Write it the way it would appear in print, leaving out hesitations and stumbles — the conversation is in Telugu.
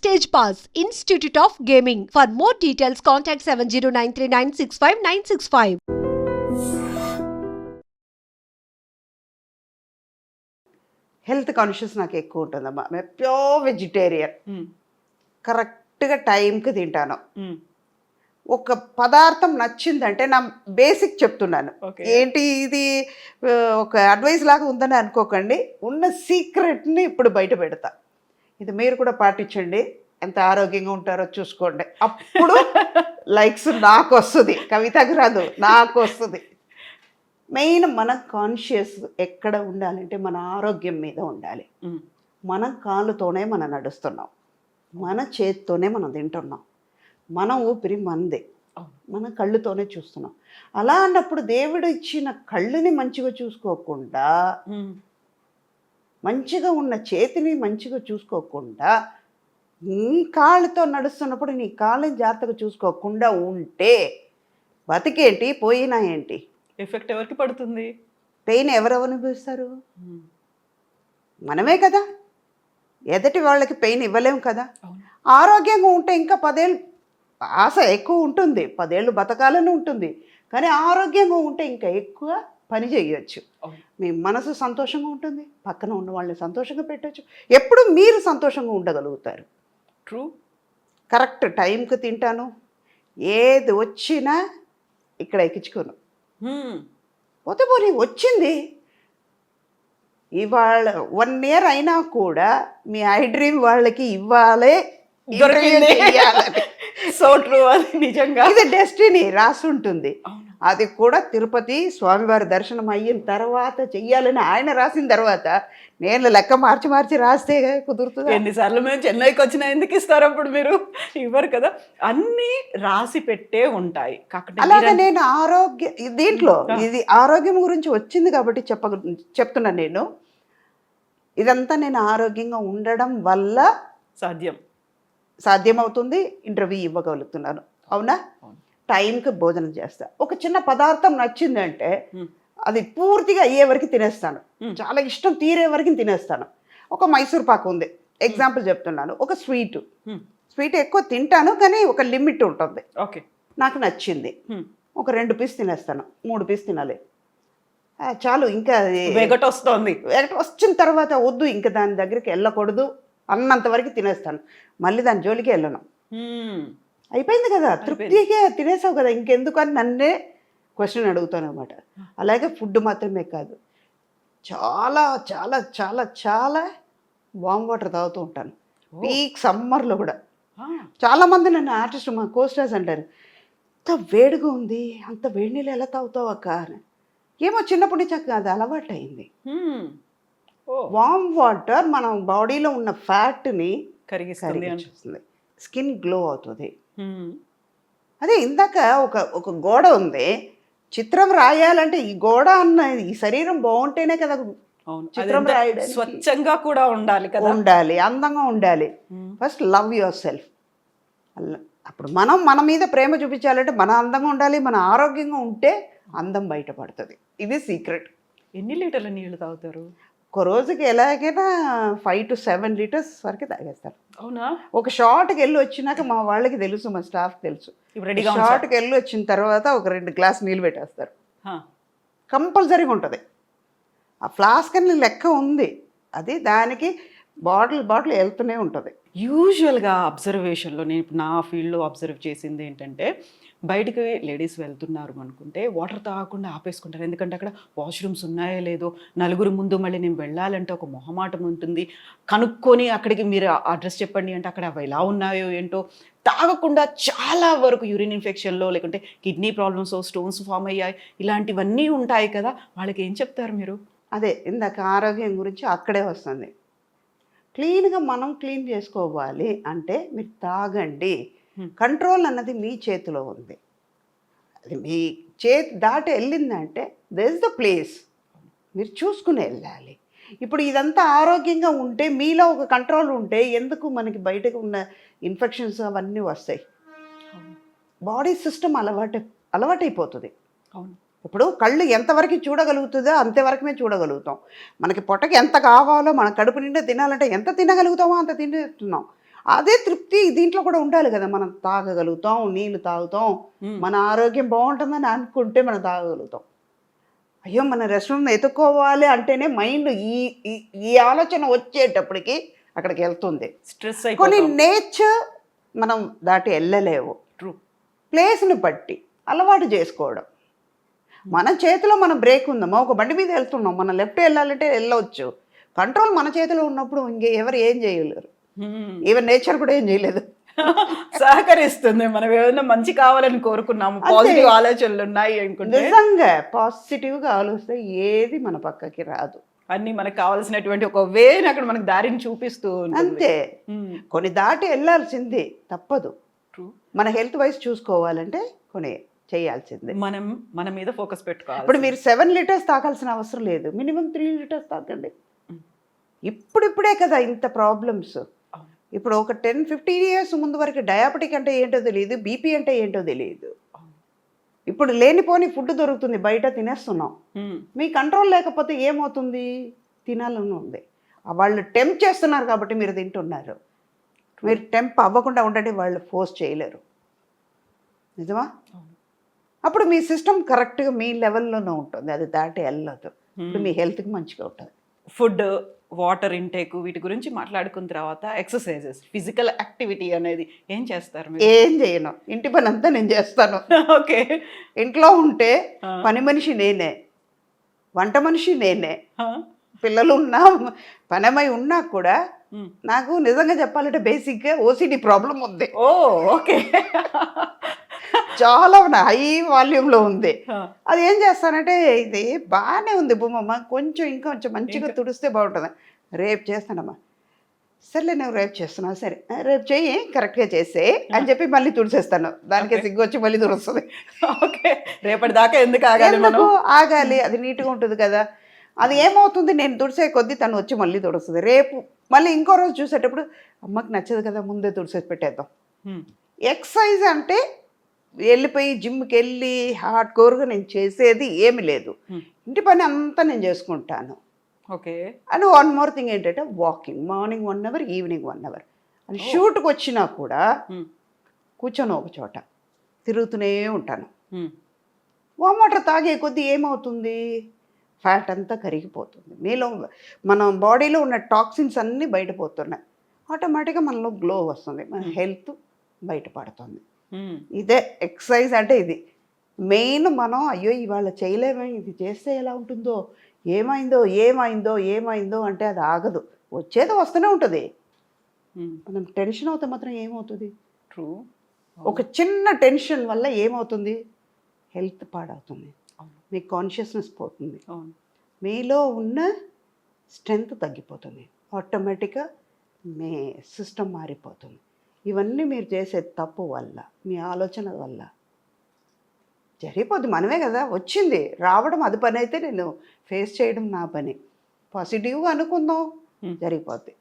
Stage Pass, Institute of Gaming. For more details, contact 7093965965965. Health conscious నాకు ఎక్కువ ఉంటుందమ్మా. నేను ప్యూర్ వెజిటేరియన్. కరెక్ట్గా టైంకి తింటాను. ఒక పదార్థం నచ్చిందంటే నా బేసిక్ చెప్తున్నాను. ఏంటి ఇది ఒక అడ్వైస్ లాగా ఉందని అనుకోకండి. ఉన్న సీక్రెట్ని ఇప్పుడు బయట పెడతా. ఇది మీరు కూడా పాటించండి. ఎంత ఆరోగ్యంగా ఉంటారో చూసుకోండి. అప్పుడు లైక్స్ నాకు వస్తుంది, కవితకు రాదు, నాకు వస్తుంది. మెయిన్ మన కాన్షియస్ ఎక్కడ ఉండాలంటే మన ఆరోగ్యం మీద ఉండాలి. మన కాళ్ళతోనే మనం నడుస్తున్నాం, మన చేతితోనే మనం తింటున్నాం, మన ఊపిరి మనదే, మన కళ్ళుతోనే చూస్తున్నాం. అలా అన్నప్పుడు దేవుడు ఇచ్చిన కళ్ళుని మంచిగా చూసుకోకుండా, మంచిగా ఉన్న చేతిని మంచిగా చూసుకోకుండా, నీ కాళ్ళతో నడుస్తున్నప్పుడు నీ కాళ్ళని జాగ్రత్తగా చూసుకోకుండా ఉంటే బతికేంటి, పోయినా ఏంటి? ఎఫెక్ట్ ఎవరికి పడుతుంది? పెయిన్ ఎవరు అనుభవిస్తారు? మనమే కదా. ఎదటి వాళ్ళకి పెయిన్ ఇవ్వలేము కదా. ఆరోగ్యంగా ఉంటే ఇంకా 10 ఏళ్ళు ఆశ ఎక్కువ ఉంటుంది, 10 ఏళ్ళు బతకాలని ఉంటుంది. కానీ ఆరోగ్యంగా ఉంటే ఇంకా ఎక్కువ పని చేయొచ్చు. మీ మనసు సంతోషంగా ఉంటుంది, పక్కన ఉన్న వాళ్ళని సంతోషంగా పెట్టచ్చు. ఎప్పుడు మీరు సంతోషంగా ఉండగలుగుతారు. ట్రూ. కరెక్ట్ టైంకి తింటాను, ఏది వచ్చినా ఇక్కడ ఎక్కించుకోను. పోతే పోనీ వచ్చింది. ఇవాళ 1 ఇయర్ అయినా కూడా మీ ఐ డ్రీమ్ వాళ్ళకి ఇవ్వాలి, సో ట్రూ. అది నిజంగా ఇది డెస్టినీ రాసి ఉంటుంది. అది కూడా తిరుపతి స్వామివారి దర్శనం అయిన తర్వాత చెయ్యాలని ఆయన రాసిన తర్వాత నేను లెక్క మార్చి మార్చి రాస్తే కుదురుతుంది. ఎన్నిసార్లు మేము చెన్నైకి వచ్చిన ఎందుకు ఇస్తారు అప్పుడు? మీరు ఇవ్వరు కదా. అన్నీ రాసి పెట్టే ఉంటాయి. అలాగే నేను దీంట్లో ఇది ఆరోగ్యం గురించి వచ్చింది కాబట్టి చెప్తున్నాను. నేను ఇదంతా నేను ఆరోగ్యంగా ఉండడం వల్ల సాధ్యమవుతుంది. ఇంటర్వ్యూ ఇవ్వగలుగుతున్నాను. అవునా? టైంకి భోజనం చేస్తా. ఒక చిన్న పదార్థం నచ్చిందంటే అది పూర్తిగా అయ్యే వరకు తినేస్తాను. చాలా ఇష్టం తీరే వరకు తినేస్తాను. ఒక మైసూర్ పాకు ఉంది, ఎగ్జాంపుల్ చెప్తున్నాను. ఒక స్వీట్ ఎక్కువ తింటాను, కానీ ఒక లిమిట్ ఉంటుంది. ఓకే, నాకు నచ్చింది, ఒక 2 పీస్ తినేస్తాను, 3 పీస్ తినాలి చాలు. ఇంకా వెగట్ వచ్చిన తర్వాత వద్దు, ఇంకా దాని దగ్గరికి వెళ్ళకూడదు అన్నంత వరకు తినేస్తాను. మళ్ళీ దాని జోలికి వెళ్ళను. అయిపోయింది కదా, తృప్తిగా తినేసావు కదా, ఇంకెందుకు అని నన్నే క్వశ్చన్ అడుగుతాను అనమాట. అలాగే ఫుడ్ మాత్రమే కాదు, చాలా చాలా చాలా చాలా వామ్ వాటర్ తాగుతూ ఉంటాను. పీక్ సమ్మర్లో కూడా. చాలామంది నన్ను ఆర్టిస్ట్, మా కోస్టర్స్ అంటారు, అంత వేడిగా ఉంది, అంత వేడి నీళ్ళు ఎలా తాగుతావు అక్క అని. ఏమో చిన్నప్పటి నుంచి అది అలవాటు అయింది. వామ్ వాటర్ మన బాడీలో ఉన్న ఫ్యాట్ని కరిగిస్తుంది, స్కిన్ గ్లో అవుతుంది. అదే ఇందాక ఒక గోడ ఉంది, చిత్రం రాయాలంటే ఈ గోడ అన్న ఈ శరీరం బాగుంటేనే కదా చిత్రం రాయడం. స్వచ్ఛంగా కూడా ఉండాలి కదా, ఉండాలి, అందంగా ఉండాలి. First love your self. అప్పుడు మన మీద ప్రేమ చూపించాలంటే మన అందంగా ఉండాలి, మన ఆరోగ్యంగా ఉంటే అందం బయటపడుతుంది. ఇది సీక్రెట్. ఎన్ని లీటర్ల నీళ్లు తాగుతారు? ఒక రోజుకి ఎలాగైనా 5 to 7 లీటర్స్ వరకు తాగేస్తారు. అవునా? ఒక షార్ట్కి వెళ్ళి వచ్చినాక మా వాళ్ళకి తెలుసు, మా స్టాఫ్కి తెలుసు, షార్ట్కి వెళ్ళి వచ్చిన తర్వాత ఒక 2 గ్లాస్ నీళ్ళు పెట్టేస్తారు. కంపల్సరీగా ఉంటుంది. ఆ ఫ్లాస్క్ అని లెక్క ఉంది, అది దానికి బాటిల్ వెళ్తూనే ఉంటుంది. యూజువల్గా అబ్జర్వేషన్లో నేను ఇప్పుడు నా ఫీల్డ్లో అబ్జర్వ్ చేసింది ఏంటంటే, బయటికి లేడీస్ వెళ్తున్నారు అనుకుంటే వాటర్ తాగకుండా ఆపేసుకుంటారు. ఎందుకంటే అక్కడ వాష్రూమ్స్ ఉన్నాయో లేదో, నలుగురు ముందు మళ్ళీ నేను వెళ్ళాలంటే ఒక మొహమాటం ఉంటుంది. కనుక్కొని అక్కడికి మీరు అడ్రస్ చెప్పండి అంటే అక్కడ అవి ఎలా ఉన్నాయో ఏంటో. తాగకుండా చాలా వరకు యూరిన్ ఇన్ఫెక్షన్లో, లేకుంటే కిడ్నీ ప్రాబ్లమ్స్, స్టోన్స్ ఫామ్ అయ్యాయి, ఇలాంటివన్నీ ఉంటాయి కదా. వాళ్ళకి ఏం చెప్తారు మీరు? అదే ఇందాక ఆరోగ్యం గురించి అక్కడే వస్తుంది. క్లీన్గా మనం క్లీన్ చేసుకోవాలి అంటే మీరు తాగండి. కంట్రోల్ అన్నది మీ చేతిలో ఉంది. అది మీ చేతి దాటి వెళ్ళిందంటే దట్ ఈస్ ద ప్లేస్. మీరు చూసుకుని వెళ్ళాలి. ఇప్పుడు ఇదంతా ఆరోగ్యంగా ఉంటే, మీలో ఒక కంట్రోల్ ఉంటే ఎందుకు మనకి బయటకు ఉన్న ఇన్ఫెక్షన్స్ అవన్నీ వస్తాయి. బాడీ సిస్టమ్ అలవాటైపోతుంది. అవును. ఇప్పుడు కళ్ళు ఎంతవరకు చూడగలుగుతుందో అంతవరకుమే చూడగలుగుతాం. మనకి పొట్టకి ఎంత కావాలో, మన కడుపు నిండా తినాలంటే ఎంత తినగలుగుతామో అంత తింటున్నాం. అదే తృప్తి దీంట్లో కూడా ఉండాలి కదా. మనం తాగగలుగుతాం, నీళ్ళు తాగుతాం, మన ఆరోగ్యం బాగుంటుందని అనుకుంటే మనం తాగగలుగుతాం. అయ్యో మన రెస్టారెంట్ ఎత్తుక్కోవాలి అంటేనే మైండ్ ఈ ఈ ఆలోచన వచ్చేటప్పటికి అక్కడికి వెళ్తుంది. స్ట్రెస్ కొన్ని అయిపోతాం. నేచర్ మనం దాటి వెళ్ళలేవు. ట్రూ. ప్లేస్ని బట్టి అలవాటు చేసుకోవడం. మన చేతిలో మన బ్రేక్ ఉందమ్మా. ఒక బండి మీద వెళ్తున్నాం, మనం లెఫ్ట్ వెళ్ళాలంటే వెళ్ళవచ్చు. కంట్రోల్ మన చేతిలో ఉన్నప్పుడు ఎవరు ఏం చేయలేరు. ఈవెన్ నేచర్ కూడా ఏం చేయలేదు. సహకరిస్తుంది. మనం ఏదైనా మంచి కావాలని కోరుకున్నాము, పాజిటివ్ ఆలోచనలు ఉన్నాయి అనుకుంటే నిజంగా పాజిటివ్గా ఆలోచిస్తే ఏది మన పక్కకి రాదు. అన్ని మనకు కావాల్సినటువంటి ఒక వేని అక్కడ మనకు దారిని చూపిస్తూ ఉంటుంది. అంతే. కొన్ని దాటి వెళ్ళాల్సిందే, తప్పదు. ట్రూ. మన హెల్త్ వైజ్ చూసుకోవాలంటే కొన్ని చేయాల్సిందే. మనం మన మీద ఫోకస్ పెట్టుకోవాలి. ఇప్పుడు మీరు 7 లీటర్స్ తాగాల్సిన అవసరం లేదు, మినిమం 3 లీటర్స్ తాగండి. ఇప్పుడిప్పుడే కదా ఇంత ప్రాబ్లమ్స్. ఇప్పుడు ఒక 10-15 ఇయర్స్ ముందు వరకు డయాబెటిక్ అంటే ఏంటో తెలియదు, బీపీ అంటే ఏంటో తెలియదు. ఇప్పుడు లేనిపోని ఫుడ్ దొరుకుతుంది, బయట తినేస్తున్నాం. మీ కంట్రోల్ లేకపోతే ఏమవుతుంది? తినాలని ఉంది. వాళ్ళు టెంప్ చేస్తున్నారు కాబట్టి మీరు తింటున్నారు. మీరు టెంప్ అవ్వకుండా ఉండండి, వాళ్ళు ఫోర్స్ చేయలేరు. నిజమా? అప్పుడు మీ సిస్టమ్ కరెక్ట్గా మీ లెవెల్లోనే ఉంటుంది, అది దాటి వెళ్ళదు. ఇప్పుడు మీ హెల్త్కి మంచిగా ఉంటుంది. ఫుడ్, వాటర్ ఇంటేక్ వీటి గురించి మాట్లాడుకున్న తర్వాత ఎక్సర్సైజెస్, ఫిజికల్ యాక్టివిటీ అనేది ఏం చేస్తారు మీరు? ఏం చేయను, ఇంటి పని అంతా నేను చేస్తాను. ఓకే. ఇంట్లో ఉంటే పని మనిషి నేనే, వంట మనిషి నేనే. పిల్లలు ఉన్నా పనమై ఉన్నా కూడా నాకు నిజంగా చెప్పాలంటే బేసిక్గా ఓసిడి ప్రాబ్లం ఉంది. ఓ ఓకే. చాలా హై వాల్యూమ్లో ఉంది. అది ఏం చేస్తానంటే, ఇది బాగానే ఉంది భూమమ్మ, కొంచెం ఇంకొంచెం మంచిగా తుడిస్తే బాగుంటుంది. రేపు చేస్తానమ్మా. సర్లే నువ్వు రేపు చేస్తున్నావు, సరే రేపు చెయ్యి, కరెక్ట్గా చేసే అని చెప్పి మళ్ళీ తుడిసేస్తాను. దానికి సిగ్గు వచ్చి మళ్ళీ తుడుస్తుంది. ఓకే. రేపటి దాకా ఎందుకు ఆగాలి? ఎందుకు ఆగాలి? అది నీట్గా ఉంటుంది కదా. అది ఏమవుతుంది, నేను తుడిసే కొద్దీ తను వచ్చి మళ్ళీ తుడుస్తుంది. రేపు మళ్ళీ ఇంకో రోజు చూసేటప్పుడు అమ్మకి నచ్చదు కదా, ముందే తుడిసేసి పెట్టేద్దాం. ఎక్సర్సైజ్ అంటే వెళ్ళిపోయి జిమ్కి వెళ్ళి హార్డ్ కోర్గా నేను చేసేది ఏమి లేదు. ఇంటి పని అంతా నేను చేసుకుంటాను. Okay. And one more thing ఏంటంటే walking, morning 1 hour, evening 1 hour. And షూట్కి వచ్చినా కూడా కూర్చొని ఒక చోట తిరుగుతూనే ఉంటాను. వామ్ వాటర్ తాగే కొద్దీ ఏమవుతుంది, ఫ్యాట్ అంతా కరిగిపోతుంది. మీలో మన బాడీలో ఉన్న టాక్సిన్స్ అన్నీ బయటపోతున్నాయి. ఆటోమేటిక్గా మనలో గ్లో వస్తుంది, మన హెల్త్ బయటపడుతుంది. ఇదే ఎక్సర్సైజ్ అంటే. ఇది మెయిన్. మనం అయ్యో ఇవాళ చేయలేమే, ఇది చేస్తే ఎలా ఉంటుందో, ఏమైందో ఏమైందో ఏమైందో అంటే అది ఆగదు, వచ్చేది వస్తూనే ఉంటుంది. మనం టెన్షన్ అవుతే మాత్రం ఏమవుతుంది? ట్రూ. ఒక చిన్న టెన్షన్ వల్ల ఏమవుతుంది, హెల్త్ పాడవుతుంది, మీ కాన్షియస్నెస్ పోతుంది, మీలో ఉన్న స్ట్రెంగ్త్ తగ్గిపోతుంది, ఆటోమేటిక్గా మీ సిస్టమ్ మారిపోతుంది. ఇవన్నీ మీరు చేసే తప్పు వల్ల, మీ ఆలోచన వల్ల జరిగిపోద్ది. మనమే కదా వచ్చింది, రావడం అది పని అయితే నేను ఫేస్ చేయడం నా పని. పాజిటివ్గా అనుకుందాం, జరిగిపోద్ది.